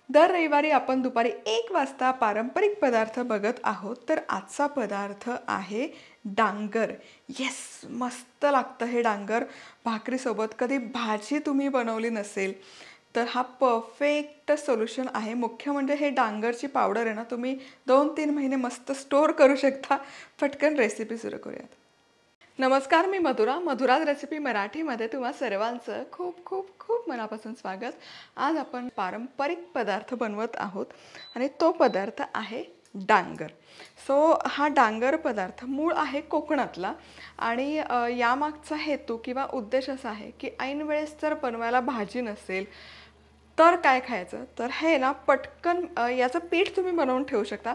दर रविवारी आपण दुपारी 1 वाजता पारंपरिक पदार्थ बघत आहोत। तर आजचा पदार्थ आहे डांगर। येस, मस्त लागतं हे डांगर भाकरीसोबत। कधी भाजी तुम्ही बनवली नसेल तर हा परफेक्ट सोल्युशन आहे। मुख्य म्हणजे हे डांगरची पावडर आहे ना, तुम्ही 2-3 महिने मस्त स्टोर करू शकता। पटकन रेसिपी सुरू करूयात। नमस्कार, मी मधुराज रेसिपी मराठीमध्ये तुम्हा सर्वांचं खूप खूप खूप मनापासून स्वागत। आज आपण पारंपरिक पदार्थ बनवत आहोत आणि तो पदार्थ आहे डांगर। हा डांगर पदार्थ मूळ आहे कोकणातला आणि यामागचा हेतू किंवा उद्देश असा आहे की ऐन वेळेस जर बनवायला भाजी नसेल तर काय खायचं, तर हे ना पटकन याचं पीठ तुम्ही बनवून ठेवू शकता।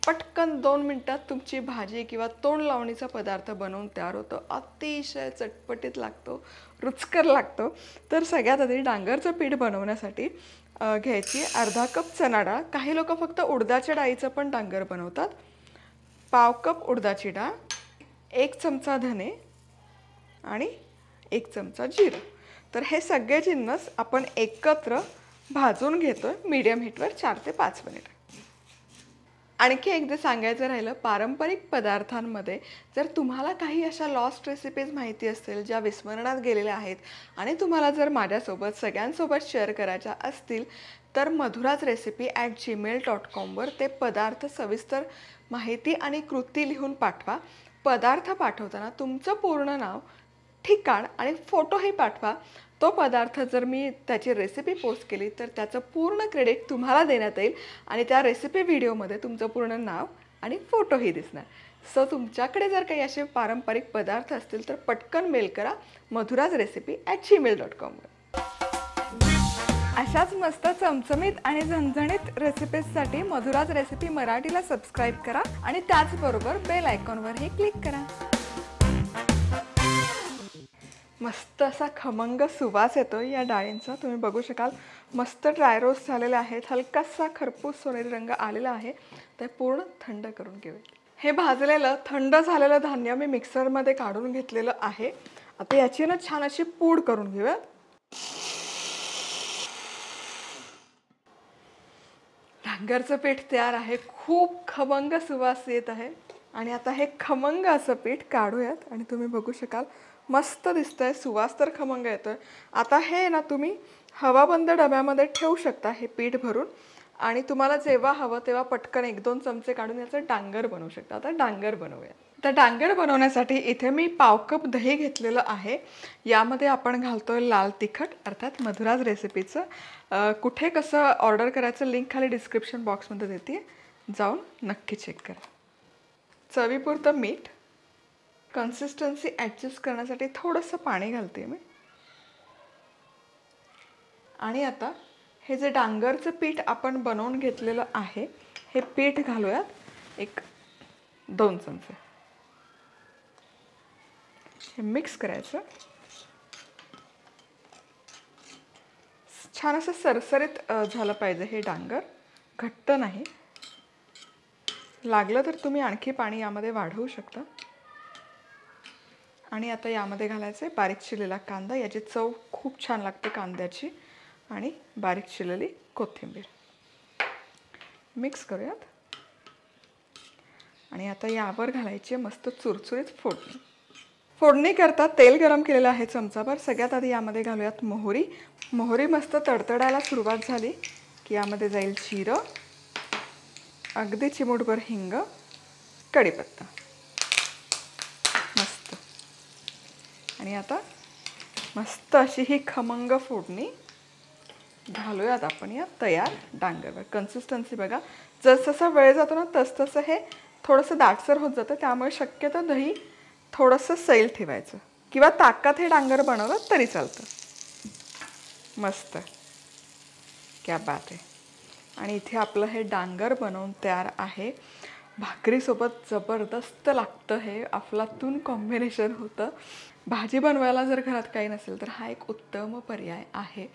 पटकन 2 मिनिटात तुमची भाजी किंवा तोंड लावणीचा पदार्थ बनवून तयार होतो। अतिशय चटपटीत लागतो, रुचकर लागतो। तर सगळ्यात आधी डांगरचं पीठ बनवण्यासाठी घ्यायची अर्धा कप चना डाळ। काही लोक फक्त उडदाच्या डाळीचं पण डांगर बनवतात। पाव कप उडदाची डाळ, 1 चमचा धने आणि 1 चमचा जिरं। तर हे सगळे जिन्नस आपण एकत्र भाजून घेतोय मीडियम हीटवर 4 ते 5 मिनिट। आणखी एकदा सांगायचं राहिलं, पारंपरिक पदार्थांमध्ये जर तुम्हाला काही अशा लॉस्ट रेसिपीज माहिती असतील ज्या विस्मरणात गेलेल्या आहेत आणि तुम्हाला जर माझ्यासोबत सगळ्यांसोबत शेअर करायच्या असतील तर madhurasrecipe@gmail.com वर ते पदार्थ सविस्तर माहिती आणि कृती लिहून पाठवा। पदार्थ पाठवताना तुमचं पूर्ण नाव, ठिकाण आणि फोटोही पाठवा। तो पदार्थ जर मी त्याची रेसिपी पोस्ट केली तर त्याचं पूर्ण क्रेडिट तुम्हाला देण्यात येईल आणि त्या रेसिपी व्हिडिओमध्ये तुमचं पूर्ण नाव आणि फोटोही दिसणार। तुमच्याकडे जर काही असे पारंपरिक पदार्थ असतील तर पटकन मेल करा madhurasrecipe@gmail.com वर। अशाच मस्त चमचमीत आणि झणझणीत रेसिपीजसाठी मधुराज रेसिपी मराठीला सबस्क्राईब करा आणि त्याचबरोबर बेल आयकॉनवरही क्लिक करा। मस्त असा खमंग सुवास येतो या डाळींचा, तुम्ही बघू शकाल। मस्त ड्राय रोस्ट झालेले आहेत, हलकासा खरपूस सोनेरी रंग आलेला आहे। ते पूर्ण थंड करून घेऊया। हे भाजलेलं थंड झालेलं धान्य मी मिक्सरमध्ये काढून घेतलेलं आहे। आता याची ना छान अशी पूड करून घेऊया। डांगरचं पीठ तयार आहे, खूप खमंग सुवास येत आहे आणि आता हे खमंग असं पीठ काढूयात आणि तुम्ही बघू शकाल मस्त दिसतंय, सुवास तर खमंग येतोय। आता हे ना तुम्ही हवाबंद डब्यामध्ये ठेवू शकता हे पीठ भरून आणि तुम्हाला जेव्हा हवं तेव्हा पटकन 1-2 चमचे काढून याचं डांगर बनवू शकता। आता डांगर बनवूया। तर डांगर बनवण्यासाठी इथे मी पाव कप दही घेतलेलं आहे। यामध्ये आपण घालतोय लाल तिखट, अर्थात मधुराज रेसिपीचं कुठे कसं ऑर्डर करायचं लिंक खाली डिस्क्रिप्शन बॉक्समध्ये देते, जाऊन नक्की चेक करा। चवीपुरतं मीठ, कन्सिस्टन्सी ॲडजस्ट करण्यासाठी थोडंसं पाणी घालते मी आणि आता हे जे डांगरचं पीठ आपण बनवून घेतलेलं आहे हे पीठ घालूयात 1-2 चमचे। हे मिक्स करायचं। छान असं सरसरीत झालं पाहिजे हे डांगर, घट्ट नाही। लागलं तर तुम्ही आणखी पाणी यामध्ये वाढवू शकता। आणि आता यामध्ये घालायचे बारीक चिरलेला कांदा, याची चव खूप छान लागते कांद्याची, आणि बारीक चिरलेली कोथिंबीर मिक्स करूयात। आणि आता यावर घालायची मस्त चुरचुरीत फोडणी। फोडणी करता तेल गरम केलेलं आहे चमचाभर। सगळ्यात आधी यामध्ये घालूयात मोहरी। मोहरी मस्त तडतडायला सुरुवात झाली की यामध्ये जाईल जिरं, अगदी चिमूटभर हिंग, कढीपत्ता मस्त। आणि आता मस्त अशी ही खमंग फोडणी घालूयात आपण या तयार डांगरवर। कन्सिस्टन्सी बघा, जसजसा वेळ जातो ना तसतसं हे थोडंसं दाटसर होत जातं, त्यामुळे शक्यतो दही थोडंसं सैल ठेवायचं किंवा ताकात हे डांगर बनवलं तरी चालतं। मस्त, क्या बात आहे। आणि इथे आपलं हे डांगर बनवून तयार आहे। भाकरीसोबत जबरदस्त लागतं हे, अफलातून कॉम्बिनेशन होतं। भाजी बनवायला जर घरात काही नसेल तर हा एक उत्तम पर्याय आहे।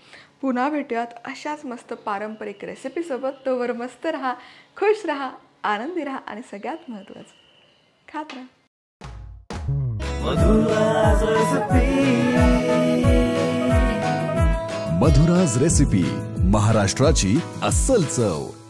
पुन्हा भेटूयात अशाच मस्त पारंपरिक रेसिपीसोबत। तोवर मस्त राहा, खुश राहा, आनंदी राहा आणि सगळ्यात महत्त्वाचं खात राहा। मधुराज रेसिपी महाराष्ट्राची अस्सल चव.